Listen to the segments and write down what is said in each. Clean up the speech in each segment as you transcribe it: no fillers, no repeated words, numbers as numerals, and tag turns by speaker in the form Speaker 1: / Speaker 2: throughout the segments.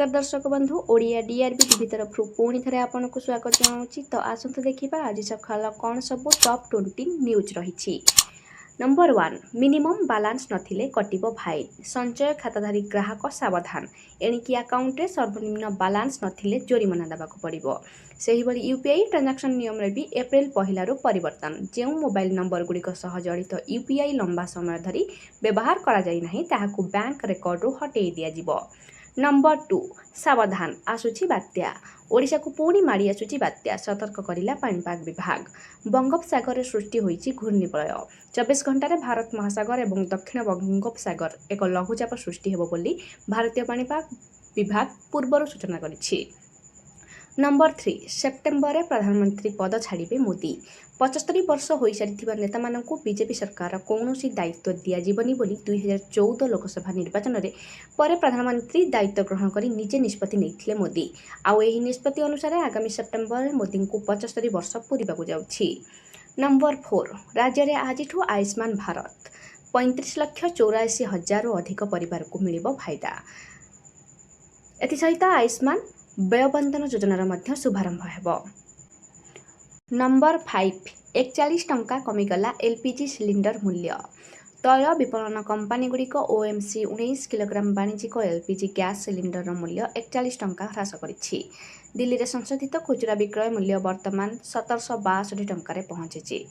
Speaker 1: नमस्कार दर्शक बंधु ओडिया डीआरबी टीवी तरफ पुणी थे आपको स्वागत जनाऊँगी। तो आसतु देखा आज सकाल कौन सब टॉप 20 न्यूज रही। नंबर 1 मिनिमम बालांस नथिले कटिबो फाइन संचय खाताधारी ग्राहक सावधान एणिकी आकाउंट सर्वनिम्न बालांस नथिले जोरिमाना देवाक पड़िबो। सेहिभଳି यूपीआई ट्रांजैक्शन नियम रे भी एप्रिल पहलारू परिवर्तन जो मोबाइल नंबर गुड़िक सह जड़ित यूपीआई लंबा समय धरी व्यवहार करा जाई नाही ताहाकू बैंक रेकर्डरू हटेई दियाजिबो। नंबर 2 सावधान आसुची बात्या ओडिशा को पुणी माड़ी आसुची बात्या सतर्क करिला पाणीपाग विभाग। बंगोपसागर सृष्टि होईची घूर्णिबलय 24 घंटे भारत महासागर और दक्षिण बंगोपसागर एक लघुचाप सृष्टि हेबो बोली भारतीय पाणीपाग विभाग पूर्वर सूचना करिछि। नंबर 3 सेप्टेम्बर में प्रधानमंत्री पद छाड़े मोदी 75 वर्ष हो सारी नेता मानू बीजेपी सरकार कौन दायित्व दिज्वनी 2014 लोकसभा निर्वाचन में पर प्रधानमंत्री दायित्व ग्रहण कर निजे निष्पत्ति नहीं मोदी आउ यही निष्पत्ति अनुसार आगामी सेप्टेम्बर में मोदी को 75 वर्ष पूरक जाऊँगी। नंबर 4 राज्य में आज आयुष्मान भारत 35,84,000 अधिक परिवार को मिल फायदा। एसत आयुष्मान व्ययबंधन योजनार मध्य शुभारंभ हेबो। नंबर 5 41 टंका कमिगला एलपीजी सिलिंडर मूल्य। तैल विपणन कंपानी गुड़िक ओएमसी 19 किलोग्राम वाणिज्यिक एलपीजी गैस सिलिंडर मूल्य 41 टंका ह्रास करिछि। दिल्ली में संशोधित खुचरा विक्रय मूल्य वर्तमान 1762 टंकार पहुंची।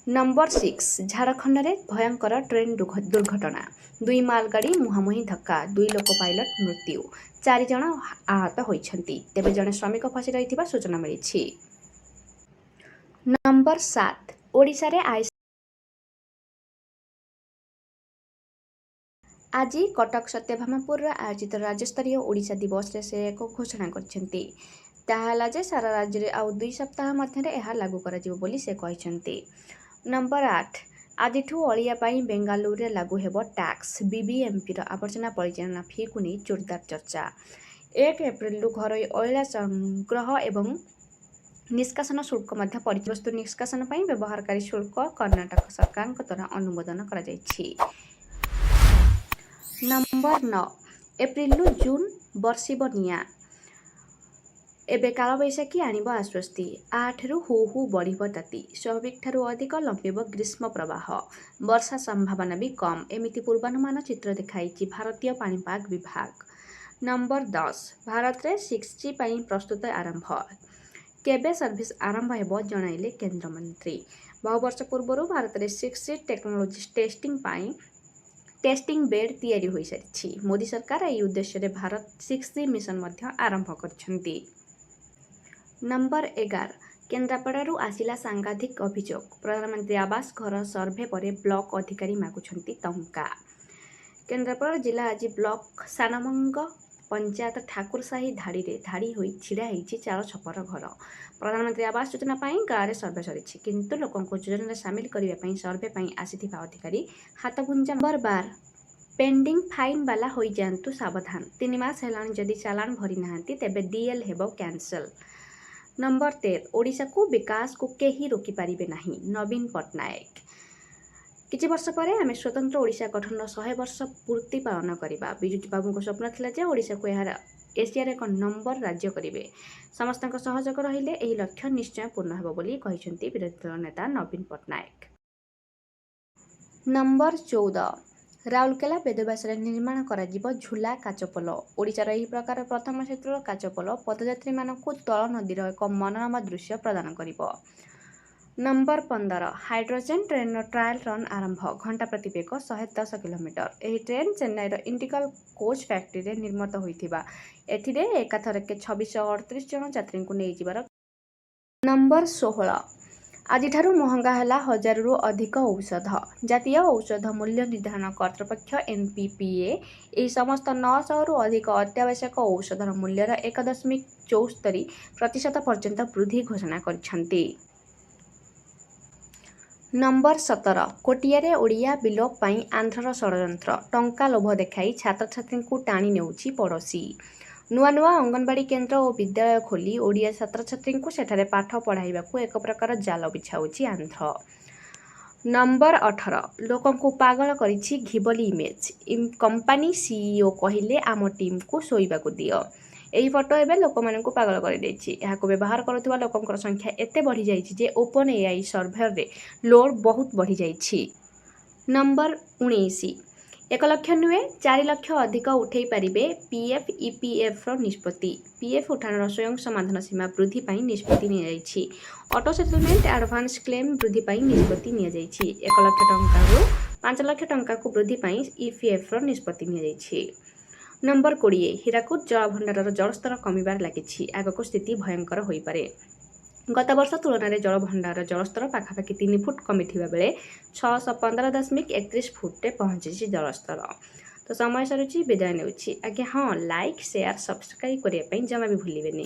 Speaker 1: नंबर 6 झारखंड में भयंकर ट्रेन दुर्घटना 2 मालगाड़ी मुहांमुही धक्का 2 लोको पायलट मृत्यु 4 जन आहत होइछंती तेबे जने श्रमिक फसी रही सूचना मिली। नंबर 7 ओडिशा रे आज कटक सत्यभामापुर आयोजित राज्यस्तरीय ओडिशा दिवस रे से एक घोषणा करछंती ताहाला जे सारा राज्य रे आउ 2 सप्ताह मध्य यह लागू कराजिबो बोली से कहिछंती। नंबर 8 आजिठू अलिया पाई बेंगालुरु रे लागू हेबो टैक्स बीबीएमपी रो आवर्जना परिचालना फी को नहीं जोरदार चर्चा। 1 एप्रिल घरोई अयला संग्रह एवं निष्कासन शुल्क मध्य वस्तु निष्कासन पाई व्यवहारकारी शुल्क कर्नाटक सरकार द्वारा अनुमोदन करा जायछि। नंबर 9 एप्रिल जून बर्षिब निया एबे कालबैशाखी आणिब आश्वस्ति 8 रु हु बढ़िब ताती स्वाभाविक ठारू अधिक लंबिब ग्रीष्म प्रवाह वर्षा संभावना भी कम एमिति पूर्वानुमान चित्र देखाइछि भारतीय पाणीपाग विभाग। नंबर 10 भारत रे 6G पाई प्रस्तुत आरंभ केबे सर्विस आरंभ हेबो जणाइले केंद्र मंत्री। बहु वर्ष पूर्व भारत रे 6G टेक्नोलोजी टेस्टिंग बेड तैयारी हो सारी मोदी सरकार यह उद्देश्य रे भारत 6G मिशन मध्य आरंभ करछंती। नंबर 11 केन्द्रापड़ारू आसिला सांघातिक अभियोग प्रधानमंत्री आवास घर सर्भे पर ब्लॉक अधिकारी मागुछंती टंका। केन्द्रापड़ा जिला आज ब्लॉक सानमंग पंचायत ठाकुरसाही धाड़ी होई छिड़ा होईछि 4 छपर घर। प्रधानमंत्री आवास योजना पाई गाँव में सर्भे सरी किंतु लोकों को योजना में सामिल करने सर्भे पाई आसिथिबा अधिकारी हाथ गुंजा। नंबर 12 पेंडिंग फाइन वाला हो जातु सावधान 3 मास हेलाणी जदि चालान भरी नाहांती तेबे डीएल हेबो कैंसल। नंबर 13 ओडिशा को विकास को केही रोकी पारिबे नाही नवीन पट्टनायक। किछि वर्ष पर आम स्वतंत्र ओडिशा गठन 100 वर्ष पूर्ति पालन करवा बिजू बाबू को स्वप्न थिला जे ओडिशा को यार एशिया रे एक नंबर राज्य करिवे समस्त सहयोग रहिले एही लक्ष्य निश्चय पूर्ण हेबो बोली कहिसेंती विरोधी दल नेता नवीन पट्टनायक। नंबर 14 राउरकेला बेदब्यास निर्माण करा झुला काचपोल ओडिशार एही प्रकार प्रथम क्षेत्र काचपोल पदयात्री मानकु तल नदीर एक मनोरम दृश्य प्रदान करिवो। Number 15 hydrogen train trial run आरंभ घंटा प्रति बेग 110 किलोमीटर। यह ट्रेन चेन्नईर इंटिकल कोच फैक्ट्री रे निर्मित होइथिबा एथिरे एकाथरके 2638 जन यात्री को नहीं जिबार। नंबर 16 आज महंगा है 1000 रु अधिक औषध जातीय औषध मूल्य निर्धारण कर्तृपक्ष एनपीपीए यह समस्त 900 रु अधिक अत्यावश्यक औषधर मूल्यर 1.74% पर्यंत वृद्धि घोषणा करछंती। नंबर 17 कोटियारे ओडिया विलोप पाई आंध्रर षड्यंत्र टंका लोभ देखाई छात्र छात्री को टाणी नेउछि पड़ोशी। नुआ नुआ अंगनवाड़ी केन्द्र और विद्यालय खोली ओडिया छात्र छात्री को सेठारे पाठ पढ़ाइबा को एक प्रकार जाल बिछाउछि आंध्र। नंबर 18 लोकों को पागल करिछि घिबली इमेज कंपनी सीईओ कहिले आम टीम को शोइबा को दियो एही फोटो एबे लोकमाननकु पागल କରିଦେଇଛି ଏହାକୁ ବ୍ୟବହାର କରୁଥିବା ଲୋକଙ୍କର ସଂଖ୍ୟା ଏତେ ବଢ଼ିଯାଇଛି ଯେ ଓପନ ଏଆଇ ସର୍ଭରରେ ଲୋଡ୍ ବହୁତ ବଢ଼ିଯାଇଛି। ନମ୍ବର 19 1 ଲକ୍ଷ ନୁହେଁ 4 ଲକ୍ଷ ଅଧିକ ଉଠାଇ ପାରିବେ ପିଏଫ୍ ଇପିଏଫ୍ର ନିଷ୍ପତ୍ତି ପିଏଫ୍ ଉଠାଣର ସ୍ୱୟଂ ସମାଧାନ ସୀମା ବୃଦ୍ଧି ପାଇଁ ନିଷ୍ପତ୍ତି ନିଆଯାଇଛି। ଅଟୋ ସେଟଲମେଣ୍ଟ ଆଡଭାନ୍ସ କ୍ଲେମ୍ ବୃଦ୍ଧି ପାଇଁ ନିଷ୍ପତ୍ତି ନିଆଯାଇଛି। 1 ଲକ୍ଷ ଟଙ୍କାରୁ 5 ଲକ୍ଷ ଟଙ୍କାକୁ ବୃଦ୍ଧି ପାଇଁ ଇପିଏଫ୍ର ନିଷ୍ପତ୍ତି ନିଆଯାଇଛି। ନମ୍ବର 20 ହୀରାକୁଦ ଜଳଭଣ୍ଡାରର ଜଳସ୍ତର କମିବାରେ ଲାଗିଛି ଆଗକୁ ସ୍ଥିତି ଭୟଙ୍କର ହୋଇପାରେ। ଗତ ବର୍ଷ ତୁଳନାରେ ଜଳଭଣ୍ଡାରର ଜଳସ୍ତର ପାଖାପାଖି 3 ଫୁଟ କମିଥିବା ବେଳେ 615.31 ଫୁଟରେ ପହଞ୍ଚିଛି ଜଳସ୍ତର। ତ ସମୟ ସରୁଛି ବିଦାୟ ନେଉଛି। ଆଜ୍ଞା ହଁ ଲାଇକ୍ ସେୟାର ସବସ୍କ୍ରାଇବ୍ କରିବା ପାଇଁ ଜମା ବି ଭୁଲିବେନି।